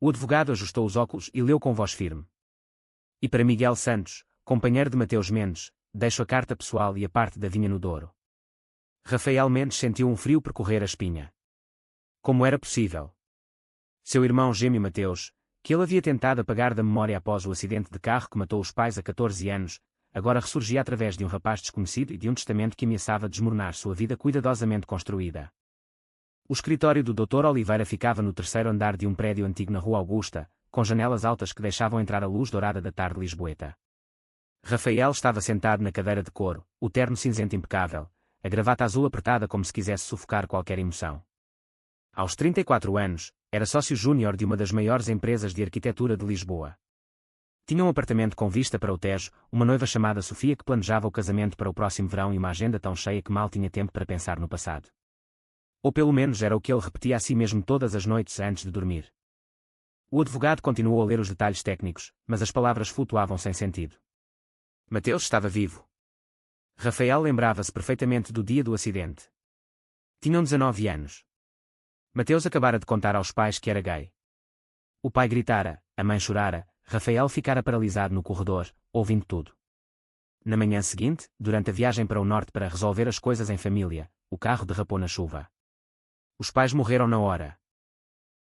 O advogado ajustou os óculos e leu com voz firme. E para Miguel Santos, companheiro de Mateus Mendes, deixo a carta pessoal e a parte da vinha no Douro. Rafael Mendes sentiu um frio percorrer a espinha. Como era possível? Seu irmão gêmeo Mateus, que ele havia tentado apagar da memória após o acidente de carro que matou os pais a 14 anos, agora ressurgia através de um rapaz desconhecido e de um testamento que ameaçava desmoronar sua vida cuidadosamente construída. O escritório do Dr. Oliveira ficava no terceiro andar de um prédio antigo na Rua Augusta, com janelas altas que deixavam entrar a luz dourada da tarde lisboeta. Rafael estava sentado na cadeira de couro, o terno cinzento impecável, a gravata azul apertada como se quisesse sufocar qualquer emoção. Aos 34 anos, era sócio júnior de uma das maiores empresas de arquitetura de Lisboa. Tinha um apartamento com vista para o Tejo, uma noiva chamada Sofia que planejava o casamento para o próximo verão e uma agenda tão cheia que mal tinha tempo para pensar no passado. Ou pelo menos era o que ele repetia a si mesmo todas as noites antes de dormir. O advogado continuou a ler os detalhes técnicos, mas as palavras flutuavam sem sentido. Mateus estava vivo. Rafael lembrava-se perfeitamente do dia do acidente. Tinham 19 anos. Mateus acabara de contar aos pais que era gay. O pai gritara, a mãe chorara, Rafael ficara paralisado no corredor, ouvindo tudo. Na manhã seguinte, durante a viagem para o norte para resolver as coisas em família, o carro derrapou na chuva. Os pais morreram na hora.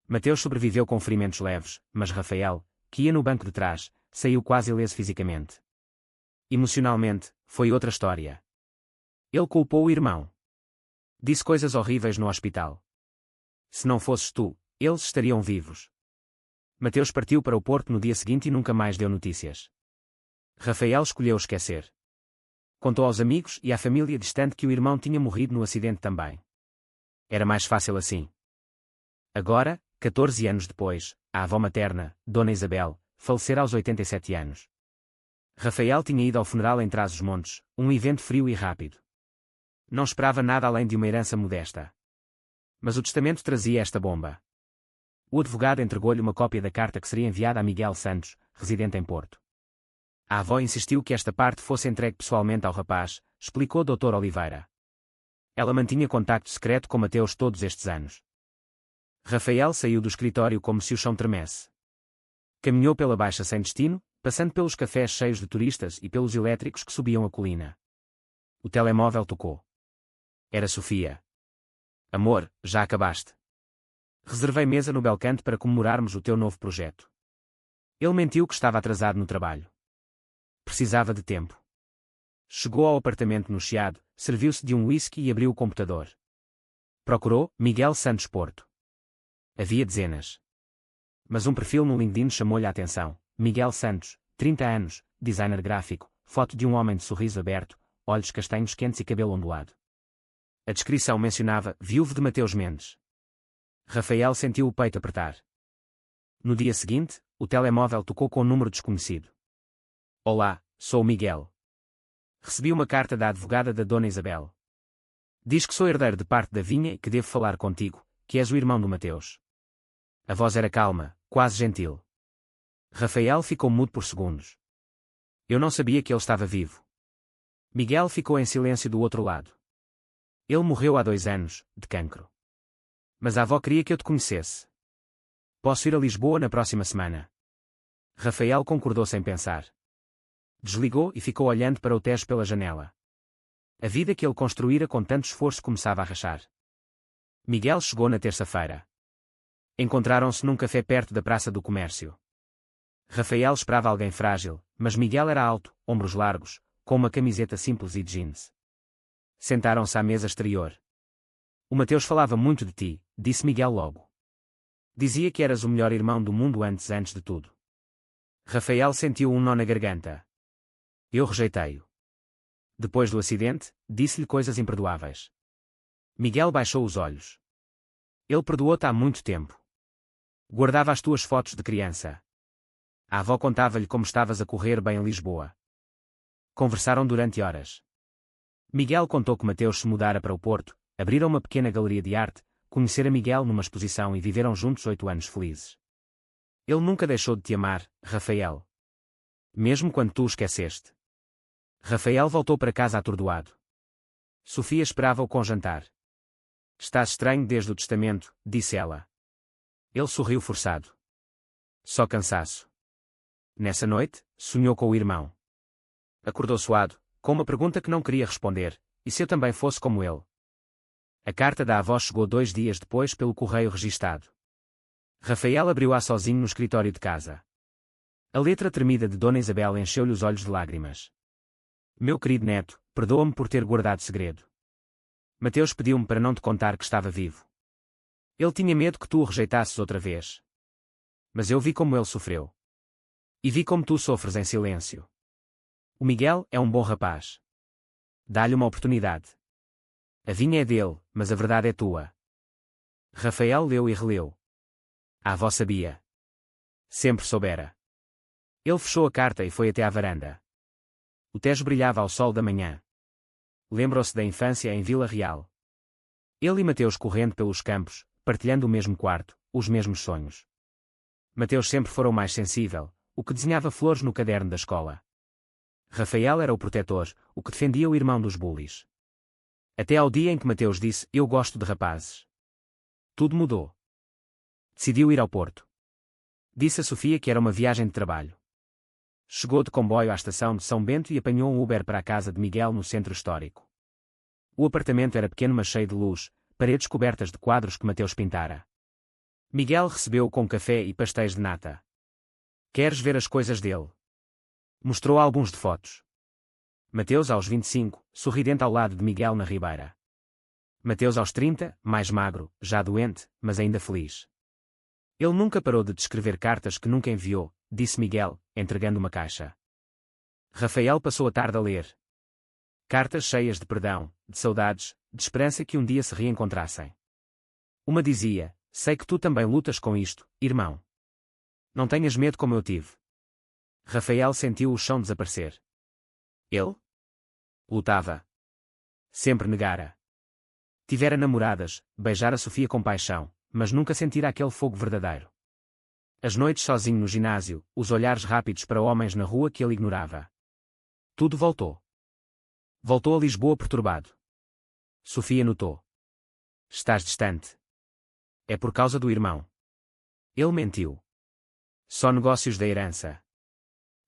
Mateus sobreviveu com ferimentos leves, mas Rafael, que ia no banco de trás, saiu quase ileso fisicamente. Emocionalmente, foi outra história. Ele culpou o irmão. Disse coisas horríveis no hospital. Se não fosses tu, eles estariam vivos. Mateus partiu para o Porto no dia seguinte e nunca mais deu notícias. Rafael escolheu esquecer. Contou aos amigos e à família distante que o irmão tinha morrido no acidente também. Era mais fácil assim. Agora, 14 anos depois, a avó materna, Dona Isabel, falecera aos 87 anos. Rafael tinha ido ao funeral em Trás-os-Montes, um evento frio e rápido. Não esperava nada além de uma herança modesta. Mas o testamento trazia esta bomba. O advogado entregou-lhe uma cópia da carta que seria enviada a Miguel Santos, residente em Porto. A avó insistiu que esta parte fosse entregue pessoalmente ao rapaz, explicou Dr. Oliveira. Ela mantinha contacto secreto com Mateus todos estes anos. Rafael saiu do escritório como se o chão tremesse. Caminhou pela Baixa sem destino, passando pelos cafés cheios de turistas e pelos elétricos que subiam a colina. O telemóvel tocou. Era Sofia. Amor, já acabaste. Reservei mesa no Belcanto para comemorarmos o teu novo projeto. Ele mentiu que estava atrasado no trabalho. Precisava de tempo. Chegou ao apartamento no Chiado, serviu-se de um whisky e abriu o computador. Procurou Miguel Santos Porto. Havia dezenas. Mas um perfil no LinkedIn chamou-lhe a atenção. Miguel Santos, 30 anos, designer gráfico, foto de um homem de sorriso aberto, olhos castanhos quentes e cabelo ondulado. A descrição mencionava viúvo de Mateus Mendes. Rafael sentiu o peito apertar. No dia seguinte, o telemóvel tocou com um número desconhecido. Olá, sou o Miguel. Recebi uma carta da advogada da Dona Isabel. Diz que sou herdeiro de parte da vinha e que devo falar contigo, que és o irmão do Mateus. A voz era calma, quase gentil. Rafael ficou mudo por segundos. Eu não sabia que ele estava vivo. Miguel ficou em silêncio do outro lado. Ele morreu há 2 anos, de cancro. Mas a avó queria que eu te conhecesse. Posso ir a Lisboa na próxima semana. Rafael concordou sem pensar. Desligou e ficou olhando para o Tejo pela janela. A vida que ele construíra com tanto esforço começava a rachar. Miguel chegou na terça-feira. Encontraram-se num café perto da Praça do Comércio. Rafael esperava alguém frágil, mas Miguel era alto, ombros largos, com uma camiseta simples e de jeans. Sentaram-se à mesa exterior. O Mateus falava muito de ti, disse Miguel logo. Dizia que eras o melhor irmão do mundo antes de tudo. Rafael sentiu um nó na garganta. Eu rejeitei-o. Depois do acidente, disse-lhe coisas imperdoáveis. Miguel baixou os olhos. Ele perdoou-te há muito tempo. Guardava as tuas fotos de criança. A avó contava-lhe como estavas a correr bem em Lisboa. Conversaram durante horas. Miguel contou que Mateus se mudara para o Porto, abriram uma pequena galeria de arte, conhecera Miguel numa exposição e viveram juntos 8 anos felizes. Ele nunca deixou de te amar, Rafael. Mesmo quando tu o esqueceste. Rafael voltou para casa atordoado. Sofia esperava-o com jantar. Estás estranho desde o testamento, disse ela. Ele sorriu forçado. Só cansaço. Nessa noite, sonhou com o irmão. Acordou suado, com uma pergunta que não queria responder: e se eu também fosse como ele? A carta da avó chegou 2 dias depois pelo correio registado. Rafael abriu-a sozinho no escritório de casa. A letra tremida de Dona Isabel encheu-lhe os olhos de lágrimas. Meu querido neto, perdoa-me por ter guardado segredo. Mateus pediu-me para não te contar que estava vivo. Ele tinha medo que tu o rejeitasses outra vez. Mas eu vi como ele sofreu. E vi como tu sofres em silêncio. O Miguel é um bom rapaz. Dá-lhe uma oportunidade. A vinha é dele, mas a verdade é tua. Rafael leu e releu. A avó sabia. Sempre soubera. Ele fechou a carta e foi até à varanda. O Tejo brilhava ao sol da manhã. Lembrou-se da infância em Vila Real. Ele e Mateus correndo pelos campos, partilhando o mesmo quarto, os mesmos sonhos. Mateus sempre fora o mais sensível, o que desenhava flores no caderno da escola. Rafael era o protetor, o que defendia o irmão dos bullies. Até ao dia em que Mateus disse: eu gosto de rapazes. Tudo mudou. Decidiu ir ao Porto. Disse a Sofia que era uma viagem de trabalho. Chegou de comboio à estação de São Bento e apanhou um Uber para a casa de Miguel no centro histórico. O apartamento era pequeno mas cheio de luz, paredes cobertas de quadros que Mateus pintara. Miguel recebeu-o com café e pastéis de nata. Queres ver as coisas dele? Mostrou álbuns de fotos. Mateus aos 25, sorridente ao lado de Miguel na ribeira. Mateus aos 30, mais magro, já doente, mas ainda feliz. Ele nunca parou de descrever cartas que nunca enviou, disse Miguel, entregando uma caixa. Rafael passou a tarde a ler. Cartas cheias de perdão, de saudades, de esperança que um dia se reencontrassem. Uma dizia: sei que tu também lutas com isto, irmão. Não tenhas medo como eu tive. Rafael sentiu o chão desaparecer. Ele? Lutava. Sempre negara. Tivera namoradas, beijara Sofia com paixão, mas nunca sentira aquele fogo verdadeiro. As noites sozinho no ginásio, os olhares rápidos para homens na rua que ele ignorava. Tudo voltou. Voltou a Lisboa perturbado. Sofia notou. Estás distante. É por causa do irmão. Ele mentiu. Só negócios da herança.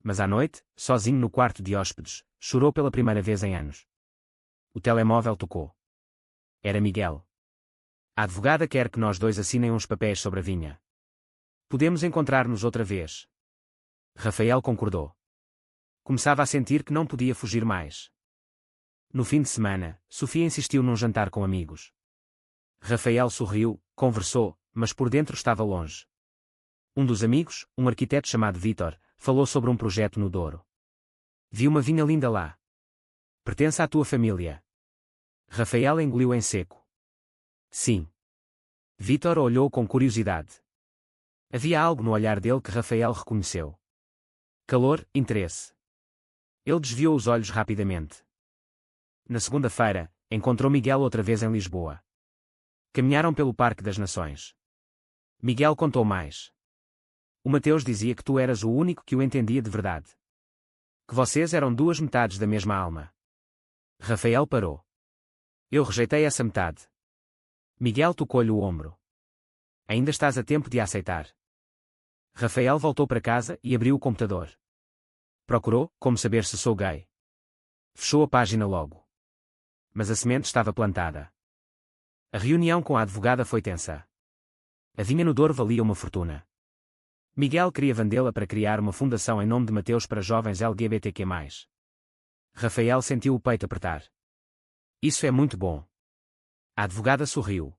Mas à noite, sozinho no quarto de hóspedes, chorou pela primeira vez em anos. O telemóvel tocou. Era Miguel. A advogada quer que nós dois assinem uns papéis sobre a vinha. Podemos encontrar-nos outra vez. Rafael concordou. Começava a sentir que não podia fugir mais. No fim de semana, Sofia insistiu num jantar com amigos. Rafael sorriu, conversou, mas por dentro estava longe. Um dos amigos, um arquiteto chamado Vítor, falou sobre um projeto no Douro. Vi uma vinha linda lá. Pertence à tua família. Rafael engoliu em seco. Sim. Vítor olhou com curiosidade. Havia algo no olhar dele que Rafael reconheceu. Calor, interesse. Ele desviou os olhos rapidamente. Na segunda-feira, encontrou Miguel outra vez em Lisboa. Caminharam pelo Parque das Nações. Miguel contou mais. O Mateus dizia que tu eras o único que o entendia de verdade. Que vocês eram duas metades da mesma alma. Rafael parou. Eu rejeitei essa metade. Miguel tocou-lhe o ombro. Ainda estás a tempo de a aceitar. Rafael voltou para casa e abriu o computador. Procurou, como saber se sou gay. Fechou a página logo. Mas a semente estava plantada. A reunião com a advogada foi tensa. A vinha no Douro valia uma fortuna. Miguel queria vendê-la para criar uma fundação em nome de Mateus para jovens LGBTQ+. Rafael sentiu o peito apertar. Isso é muito bom. A advogada sorriu.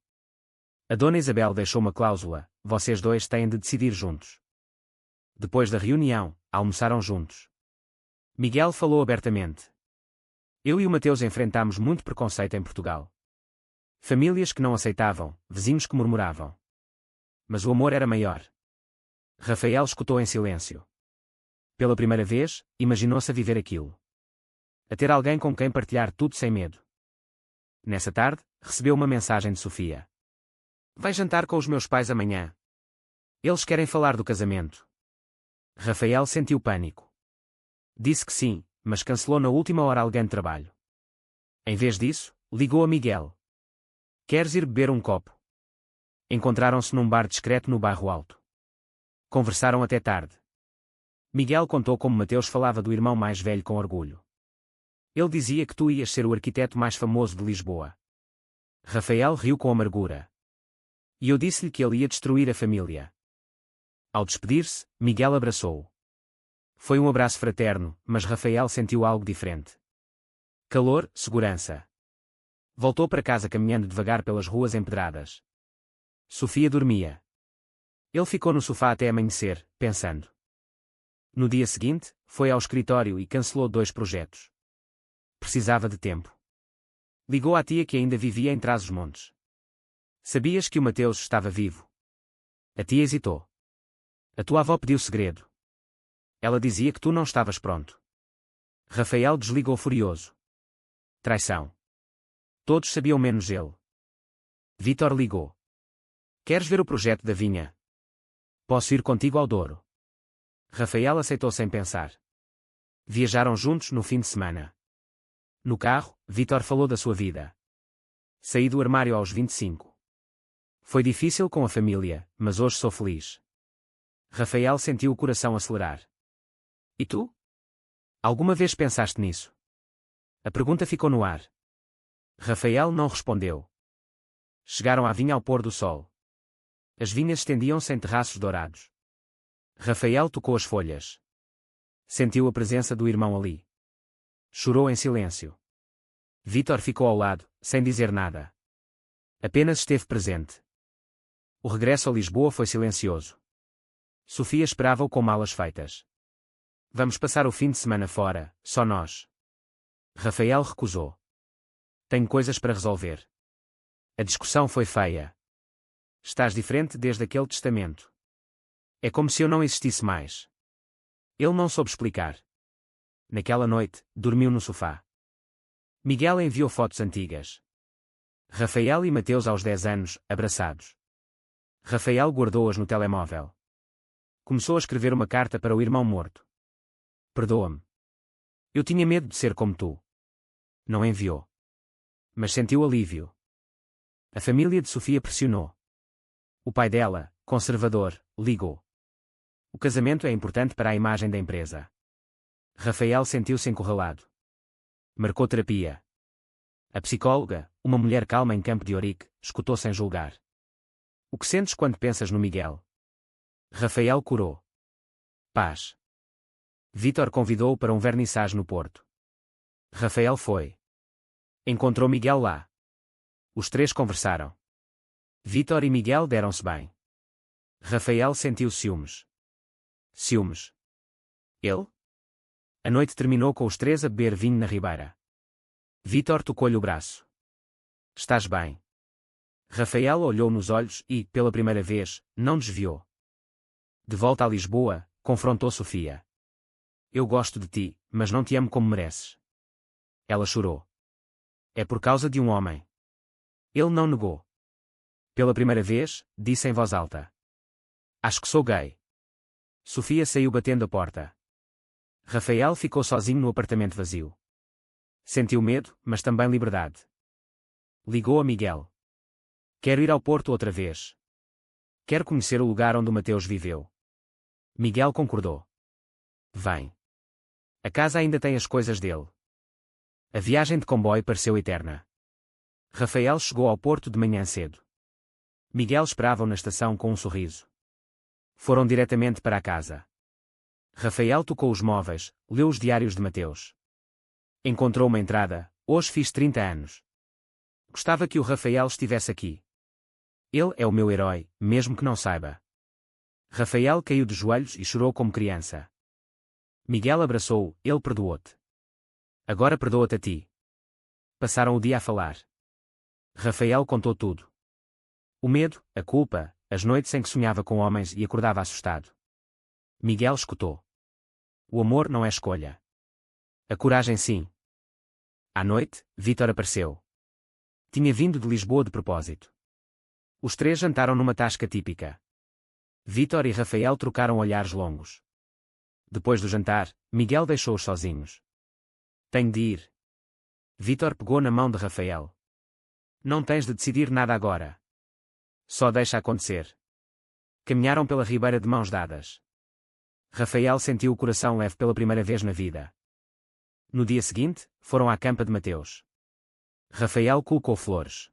A Dona Isabel deixou uma cláusula: vocês dois têm de decidir juntos. Depois da reunião, almoçaram juntos. Miguel falou abertamente. Eu e o Mateus enfrentámos muito preconceito em Portugal. Famílias que não aceitavam, vizinhos que murmuravam. Mas o amor era maior. Rafael escutou em silêncio. Pela primeira vez, imaginou-se a viver aquilo. A ter alguém com quem partilhar tudo sem medo. Nessa tarde, recebeu uma mensagem de Sofia. Vai jantar com os meus pais amanhã. Eles querem falar do casamento. Rafael sentiu pânico. Disse que sim, mas cancelou na última hora alguém de trabalho. Em vez disso, ligou a Miguel. Queres ir beber um copo? Encontraram-se num bar discreto no Bairro Alto. Conversaram até tarde. Miguel contou como Mateus falava do irmão mais velho com orgulho. Ele dizia que tu ias ser o arquiteto mais famoso de Lisboa. Rafael riu com amargura. E eu disse-lhe que ele ia destruir a família. Ao despedir-se, Miguel abraçou-o. Foi um abraço fraterno, mas Rafael sentiu algo diferente. Calor, segurança. Voltou para casa caminhando devagar pelas ruas empedradas. Sofia dormia. Ele ficou no sofá até amanhecer, pensando. No dia seguinte, foi ao escritório e cancelou 2 projetos. Precisava de tempo. Ligou à tia que ainda vivia em Trás-os-Montes. Sabias que o Mateus estava vivo? A tia hesitou. A tua avó pediu segredo. Ela dizia que tu não estavas pronto. Rafael desligou furioso. Traição. Todos sabiam menos ele. Vítor ligou. Queres ver o projeto da vinha? Posso ir contigo ao Douro. Rafael aceitou sem pensar. Viajaram juntos no fim de semana. No carro, Vítor falou da sua vida. Saí do armário aos 25. Foi difícil com a família, mas hoje sou feliz. Rafael sentiu o coração acelerar. E tu? Alguma vez pensaste nisso? A pergunta ficou no ar. Rafael não respondeu. Chegaram à vinha ao pôr do sol. As vinhas estendiam-se em terraços dourados. Rafael tocou as folhas. Sentiu a presença do irmão ali. Chorou em silêncio. Vítor ficou ao lado, sem dizer nada. Apenas esteve presente. O regresso a Lisboa foi silencioso. Sofia esperava-o com malas feitas. Vamos passar o fim de semana fora, só nós. Rafael recusou. Tenho coisas para resolver. A discussão foi feia. Estás diferente desde aquele testamento. É como se eu não existisse mais. Ele não soube explicar. Naquela noite, dormiu no sofá. Miguel enviou fotos antigas. Rafael e Mateus aos 10 anos, abraçados. Rafael guardou-as no telemóvel. Começou a escrever uma carta para o irmão morto. Perdoa-me. Eu tinha medo de ser como tu. Não enviou. Mas sentiu alívio. A família de Sofia pressionou. O pai dela, conservador, ligou. O casamento é importante para a imagem da empresa. Rafael sentiu-se encurralado. Marcou terapia. A psicóloga, uma mulher calma em Campo de Ourique, escutou sem julgar. O que sentes quando pensas no Miguel? Rafael curou. Paz. Vítor convidou-o para um vernissage no Porto. Rafael foi. Encontrou Miguel lá. Os 3 conversaram. Vítor e Miguel deram-se bem. Rafael sentiu ciúmes. Ciúmes. Ele? A noite terminou com os 3 a beber vinho na ribeira. Vítor tocou-lhe o braço. Estás bem? Rafael olhou nos olhos e, pela primeira vez, não desviou. De volta a Lisboa, confrontou Sofia. Eu gosto de ti, mas não te amo como mereces. Ela chorou. É por causa de um homem. Ele não negou. Pela primeira vez, disse em voz alta. Acho que sou gay. Sofia saiu batendo a porta. Rafael ficou sozinho no apartamento vazio. Sentiu medo, mas também liberdade. Ligou a Miguel. Quero ir ao Porto outra vez. Quero conhecer o lugar onde o Mateus viveu. Miguel concordou. Vem. A casa ainda tem as coisas dele. A viagem de comboio pareceu eterna. Rafael chegou ao Porto de manhã cedo. Miguel esperava-o na estação com um sorriso. Foram diretamente para a casa. Rafael tocou os móveis, leu os diários de Mateus. Encontrou uma entrada. Hoje fiz 30 anos. Gostava que o Rafael estivesse aqui. Ele é o meu herói, mesmo que não saiba. Rafael caiu de joelhos e chorou como criança. Miguel abraçou-o, ele perdoou-te. Agora perdoa-te a ti. Passaram o dia a falar. Rafael contou tudo. O medo, a culpa, as noites em que sonhava com homens e acordava assustado. Miguel escutou. O amor não é escolha. A coragem sim. À noite, Vítor apareceu. Tinha vindo de Lisboa de propósito. Os 3 jantaram numa tasca típica. Vítor e Rafael trocaram olhares longos. Depois do jantar, Miguel deixou-os sozinhos. Tenho de ir. Vítor pegou na mão de Rafael. Não tens de decidir nada agora. Só deixa acontecer. Caminharam pela ribeira de mãos dadas. Rafael sentiu o coração leve pela primeira vez na vida. No dia seguinte, foram à campa de Mateus. Rafael colocou flores.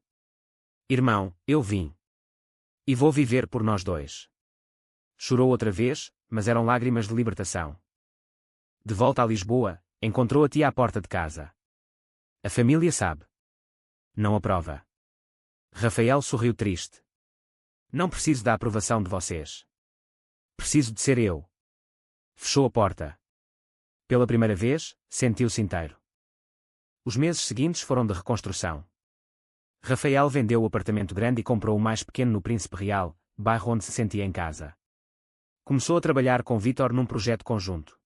Irmão, eu vim. E vou viver por nós dois. Chorou outra vez, mas eram lágrimas de libertação. De volta a Lisboa, encontrou a tia à porta de casa. A família sabe. Não aprova. Rafael sorriu triste. Não preciso da aprovação de vocês. Preciso de ser eu. Fechou a porta. Pela primeira vez, sentiu-se inteiro. Os meses seguintes foram de reconstrução. Rafael vendeu o apartamento grande e comprou o mais pequeno no Príncipe Real, bairro onde se sentia em casa. Começou a trabalhar com Vítor num projeto conjunto.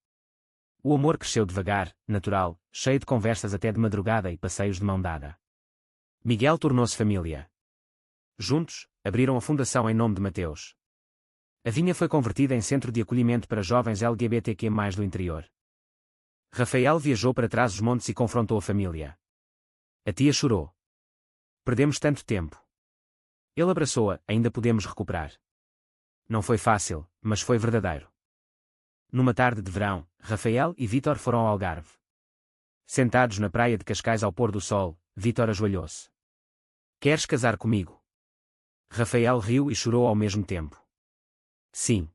O amor cresceu devagar, natural, cheio de conversas até de madrugada e passeios de mão dada. Miguel tornou-se família. Juntos, abriram a fundação em nome de Mateus. A vinha foi convertida em centro de acolhimento para jovens LGBTQ+ do interior. Rafael viajou para Trás-os-Montes e confrontou a família. A tia chorou. Perdemos tanto tempo. Ele abraçou-a, ainda podemos recuperar. Não foi fácil, mas foi verdadeiro. Numa tarde de verão, Rafael e Vítor foram ao Algarve. Sentados na praia de Cascais ao pôr do sol, Vítor ajoelhou-se. Queres casar comigo? Rafael riu e chorou ao mesmo tempo. Sim.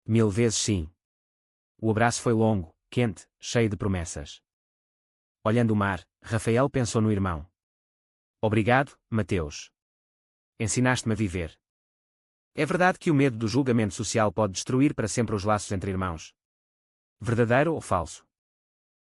1000 vezes sim. O abraço foi longo, quente, cheio de promessas. Olhando o mar, Rafael pensou no irmão. Obrigado, Mateus. Ensinaste-me a viver. É verdade que o medo do julgamento social pode destruir para sempre os laços entre irmãos. Verdadeiro ou falso?